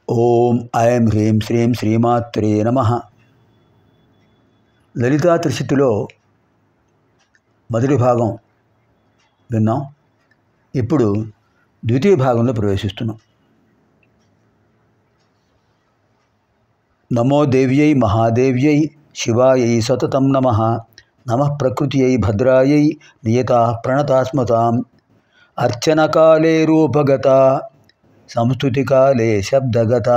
ఓం ఐం హ్రీం శ్రీం శ్రీమాత్రే నమః. లలితా త్రిశతిలో మొదటి భాగం విన్నాం. ఇప్పుడు ద్వితీయ భాగంలో ప్రవేశిస్తున్నాం. నమో దేవ్యై మహాదేవ్యై శివాయై సతతం నమః. నమః ప్రకృత్యై భద్రాయై నియతా ప్రణతాస్మతాం. అర్చనకాలే రూపగత సంస్తుతికాలే శబ్దగత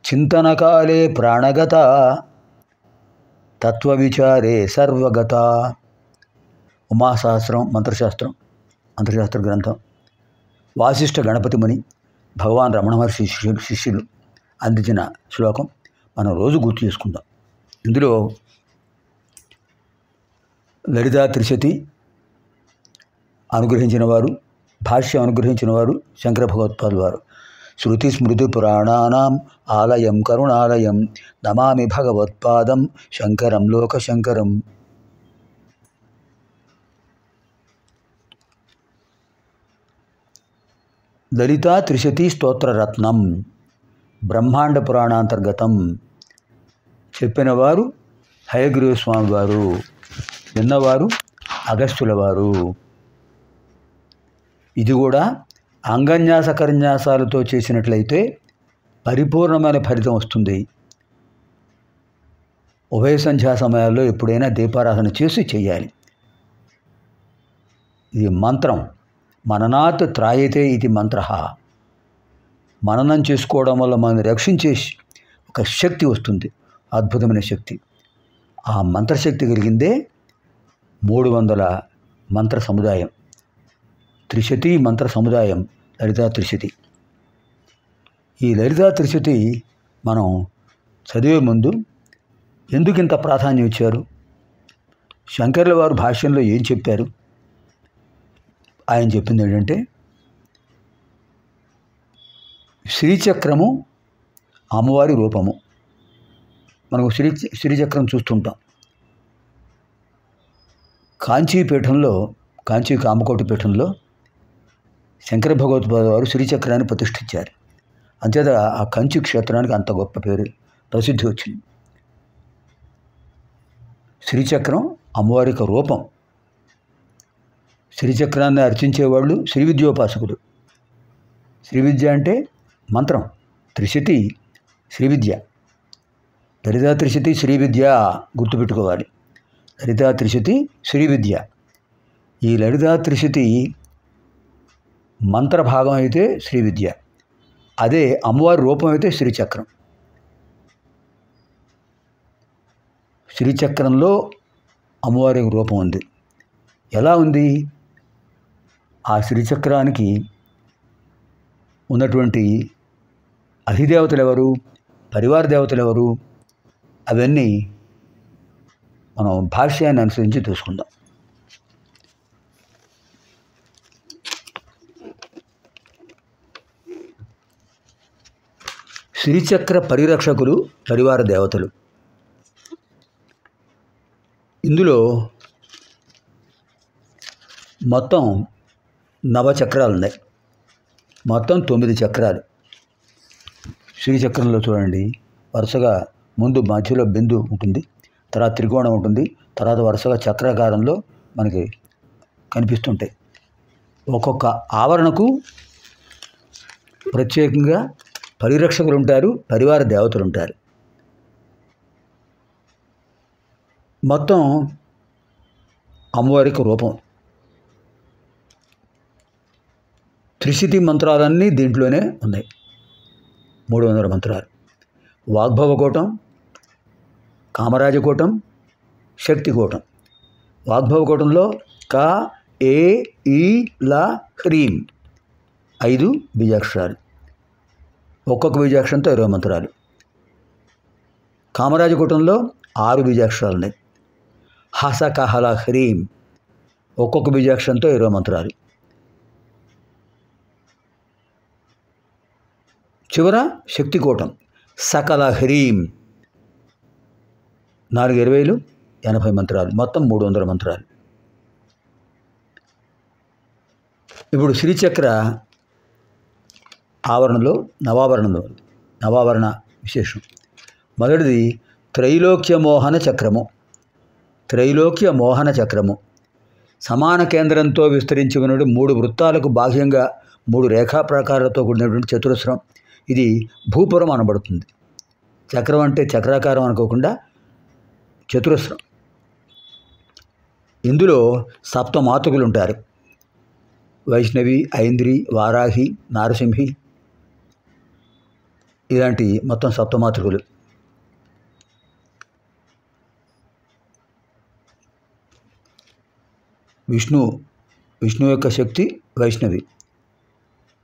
చింతనకాలే ప్రాణగత తత్వవిచారే సర్వగత. ఉమాసహస్రం మంత్రశాస్త్ర గ్రంథం. వాసిష్ఠ గణపతి ముని భగవాన్ రమణ మహర్షి శిష్యులు అందించిన శ్లోకం మనం రోజు గుర్తు చేసుకుందాం. ఇందులో లలితా త్రిశతి అనుగ్రహించిన వారు, భాష్యం అనుగ్రహించిన వారు శంకర భగవత్పాదుల వారు. శృతి స్మృతి పురాణానాం ఆలయం కరుణాలయం నమామి భగవత్పాదం శంకరం లోకశంకరం. లలితా త్రిశతి స్తోత్రరత్నం బ్రహ్మాండ పురాణాంతర్గతం. చెప్పినవారు హయగ్రీవ స్వామి వారు, విన్నవారు అగస్త్యుల వారు. ఇది కూడా అంగన్యాస కర్న్యాసాలతో చేసినట్లయితే పరిపూర్ణమైన ఫలితం వస్తుంది. ఉభయ సంధ్యా సమయాల్లో ఎప్పుడైనా దీపారాధన చేసి చేయాలి. ఇది మంత్రం. మననాత్ త్రాయతే ఇది మంత్ర. మననం చేసుకోవడం వల్ల మనల్ని రక్షించే ఒక శక్తి వస్తుంది, అద్భుతమైన శక్తి. ఆ మంత్రశక్తి కలిగిందే 300 మంత్ర సముదాయం, త్రిశతి మంత్ర సముదాయం లలితా త్రిశతి. ఈ లలితా త్రిశతి మనం చదివే ముందు ఎందుకు ఇంత ప్రాధాన్యం ఇచ్చారు, శంకర్ల వారు భాష్యంలో ఏం చెప్పారు? ఆయన చెప్పింది ఏంటంటే, శ్రీచక్రము అమ్మవారి రూపము. మనకు శ్రీచక్రం చూస్తుంటాం. కాంచీ కామకోటి పీఠంలో శంకర భగవత్పాద వారు శ్రీచక్రాన్ని ప్రతిష్ఠించారు. అంతేత ఆ కంచి క్షేత్రానికి అంత గొప్ప పేరు ప్రసిద్ధి వచ్చింది. శ్రీచక్రం అమ్మవారి యొక్క రూపం. శ్రీచక్రాన్ని అర్చించేవాళ్ళు శ్రీ విద్యోపాసకులు. శ్రీ విద్య అంటే మంత్రం, త్రిశతి శ్రీ విద్య. లలితా త్రిశతి శ్రీ విద్య గుర్తుపెట్టుకోవాలి. లలితా త్రిశతి శ్రీ విద్య. ఈ లలితా త్రిశతి మంత్రభాగం అయితే శ్రీ విద్య, అదే అమ్మవారి రూపం అయితే శ్రీచక్రం. శ్రీచక్రంలో అమ్మవారి రూపం ఉంది. ఎలా ఉంది? ఆ శ్రీచక్రానికి ఉన్నటువంటి అధిదేవతలు ఎవరు, పరివార దేవతలు ఎవరు, అవన్నీ మనం భాష్యాన్ని అనుసరించి తెలుసుకుందాం. శ్రీచక్ర పరిరక్షకులు పరివార దేవతలు. ఇందులో మొత్తం 9 చక్రాలు ఉన్నాయి. మొత్తం 9 చక్రాలు శ్రీచక్రంలో చూడండి. వరుసగా ముందు మధ్యలో బిందు ఉంటుంది, తర్వాత త్రికోణం ఉంటుంది, తర్వాత వరుసగా చక్రాకారంలో మనకి కనిపిస్తుంటాయి. ఒక్కొక్క ఆవరణకు ప్రత్యేకంగా పరిరక్షకులు ఉంటారు, పరివార దేవతలు ఉంటారు. మొత్తం అమ్మవారికి రూపం. త్రిశతి మంత్రాలన్నీ దీంట్లోనే ఉన్నాయి. 300 మంత్రాలు. వాగ్భవకూటం, కామరాజకూటం, శక్తికూటం. వాగ్భవకూటంలో క ఏ ఈ ల హ్రీం 5 బీజాక్షరాలు, ఒక్కొక్క బీజాక్షరంతో 20 మంత్రాలు. కామరాజకూటంలో 6 బీజాక్షరాలు ఉన్నాయి. హస కహల హ్రీం ఒక్కొక్క బీజాక్షరంతో 20 మంత్రాలు. చివర శక్తికూటం సకల హ్రీం 4 20 80 మంత్రాలు, మొత్తం 300 మంత్రాలు. ఇప్పుడు శ్రీచక్ర ఆవరణలో నవావరణ విశేషం. మొదటిది త్రైలోక్య మోహన చక్రము. సమాన కేంద్రంతో విస్తరించి ఉన్నటువంటి 3 వృత్తాలకు బాహ్యంగా 3 రేఖా ప్రాకారాలతో కూడినటువంటి చతురస్రం. ఇది భూపురం అనబడుతుంది. చక్రం అంటే చక్రాకారం అనుకోకుండా చతురస్రం. ఇందులో సప్తమాతృకులు ఉంటారు. వైష్ణవి, ఐంద్రి, వారాహి, నారసింహి ఇలాంటి మొత్తం సప్తమాతృకులు. విష్ణు యొక్క శక్తి వైష్ణవి,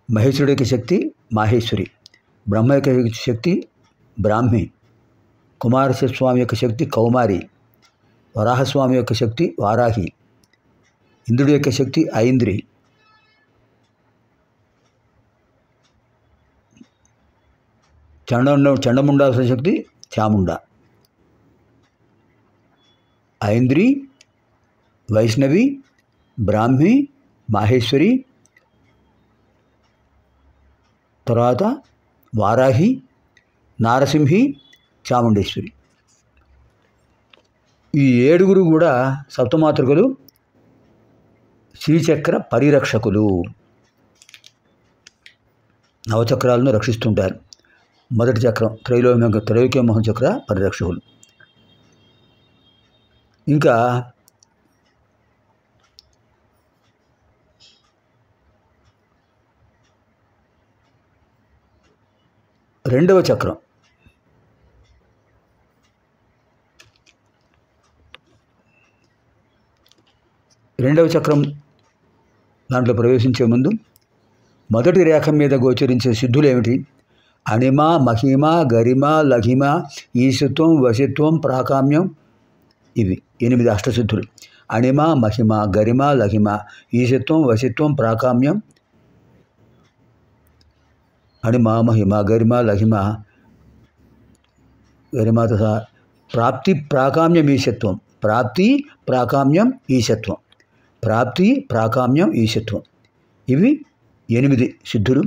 మహేశ్వరుడి యొక్క శక్తి మాహేశ్వరి, బ్రహ్మ యొక్క శక్తి బ్రాహ్మి, కుమారస్వామి యొక్క శక్తి కౌమారి, వరాహస్వామి యొక్క శక్తి వారాహి, ఇంద్రుడి యొక్క శక్తి ఐంద్రి, చండముండాసుర శక్తి చాముండ. ఐంద్రి, వైష్ణవి, బ్రాహ్మి, మాహేశ్వరి, తర్వాత వారాహి, నారసింహి, చాముండేశ్వరి. ఈ 7 కూడా సప్తమాతృకలు శ్రీచక్ర పరిరక్షకులు. నవచక్రాలను రక్షిస్తుంటారు. మొదటి చక్రం త్రైలోక్య మోహన చక్ర పరిరక్షకులు. ఇంకా రెండవ చక్రం దాంట్లో ప్రవేశించే ముందు మొదటి రేఖ మీద గోచరించే సిద్ధులు ఏమిటి? అణిమ, మహిమ, గరిమ, లఘిమ, ఈశత్వం, వశిత్వం, ప్రాకామ్యం. ఇవి 8 అష్టసిద్ధులు. అణిమ, మహిమ, గరిమ, లఘిమ, ఈశత్వం, వశిత్వం, ప్రాకామ్యం. అణిమ, మహిమ, గరిమ, లఘిమ, గరిమ తథా ప్రాప్తి, ప్రాకామ్యం, ఈశత్వం. ప్రాప్తి, ప్రాకామ్యం, ఈశత్వం. ప్రాప్తి, ప్రాకామ్యం, ఈశత్వం. ఇవి 8 సిద్ధులు.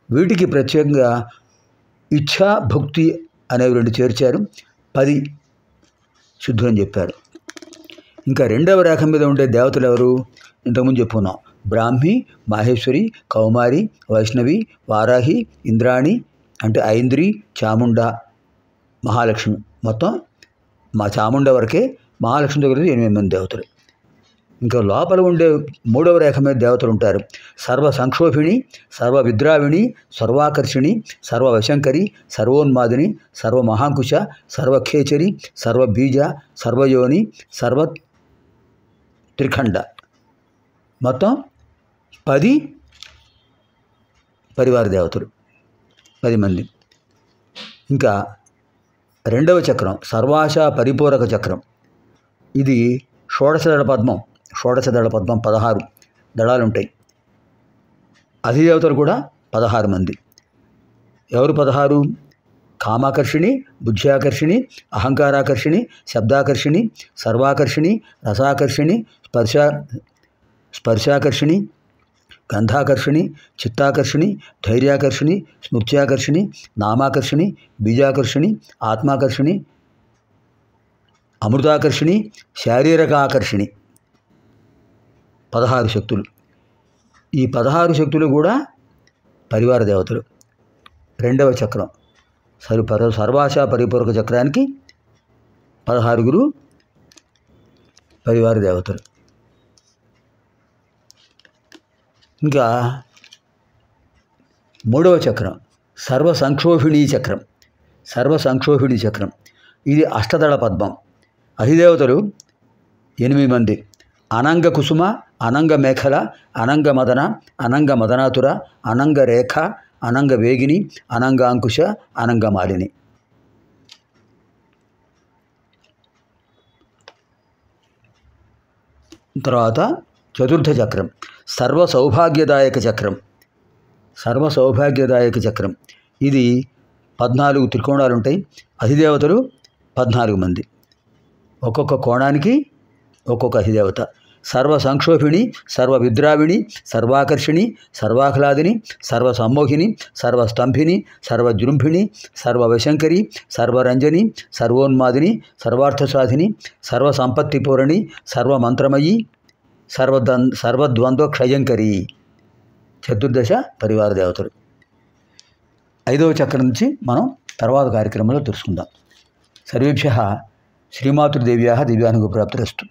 వీటికి ప్రత్యేకంగా ఇచ్ఛా, భక్తి అనేవి 2 చేర్చారు. 10 సిద్ధులు అని చెప్పారు. ఇంకా రెండవ రేఖ మీద ఉండే దేవతలు ఎవరు? ఇంతకుముందు చెప్పుకున్నాం. బ్రాహ్మి, మాహేశ్వరి, కౌమారి, వైష్ణవి, వారాహి, ఇంద్రాణి అంటే ఐంద్రి, చాముండ, మహాలక్ష్మి. మొత్తం మా చాముండ వరకే. మహాలక్ష్మి దగ్గర 8 మంది దేవతలు. ఇంకా లోపల ఉండే 3వ రేఖ మీద దేవతలు ఉంటారు. సర్వ సంక్షోభిణి, సర్వ విద్రావిణి, సర్వాకర్షిణి, సర్వవశంకరి, సర్వోన్మాదిని, సర్వమహాంకుశ, సర్వఖేచరి, సర్వబీజ, సర్వయోని, సర్వ త్రిఖండ. మొత్తం 10 పరివార దేవతలు, 10 మంది. ఇంకా రెండవ చక్రం సర్వాశ పరిపూరక చక్రం. ఇది షోడశదళ పద్మం. 16 దళాలు ఉంటాయి. అధిదేవతలు కూడా 16 మంది. ఎవరు 16? కామాకర్షిణి, బుద్ధ్యాకర్షిణి, అహంకారాకర్షిణి, శబ్దాకర్షిణి, సర్వాకర్షిణి, రసాకర్షిణి, స్పర్శాకర్షిణి, గంధాకర్షిణి, చిత్తాకర్షిణి, ధైర్యాకర్షిణి, స్మృత్యాకర్షిణి, నామాకర్షిణి, బీజాకర్షిణి, ఆత్మాకర్షిణి, అమృతాకర్షిణి, శారీరకాకర్షిణి. 16 శక్తులు. ఈ 16 శక్తులు కూడా పరివార దేవతలు. రెండవ చక్రం సర్వాశ పరిపూరక చక్రానికి 16 పరివార దేవతలు. ఇంకా 3వ చక్రం సర్వసంక్షోభిణీ చక్రం. ఇది అష్టదళ పద్మం. అధిదేవతలు 8 మంది. అనంగ కుసుమ, అనంగ మేఖల, అనంగ మదన, అనంగ మదనాతుర, అనంగ రేఖ, అనంగ వేగిని, అనంగ అంకుశ, అనంగ మాలిని. తర్వాత చతుర్థ చక్రం సర్వ సౌభాగ్యదాయక చక్రం. ఇది 14 త్రికోణాలు ఉంటాయి. అధిదేవతలు 14 మంది. ఒక్కొక్క కోణానికి ఒక్కొక్క అధిదేవత. సర్వసంక్షోభిణి, సర్వవిద్రావిణి, సర్వాకర్షిణి, సర్వాహ్లాదిని, సర్వసమ్మోహిని, సర్వస్తంభిని, సర్వజృంభిణి, సర్వవశంకరి, సర్వరంజని, సర్వోన్మాదిని, సర్వార్థసాధిని, సర్వసంపత్తిపూరణి, సర్వమంత్రమయీ, సర్వద్వంద్వ క్షయంకరి. చతుర్దశ పరివార దేవతలు. 5వ చక్రం నుంచి మనం తర్వాత కార్యక్రమంలో తెలుసుకుందాం. సర్వేభ్యః శ్రీమాతృదేవ్యాः దివ్యానుగ్రహప్రాప్తిరస్తు.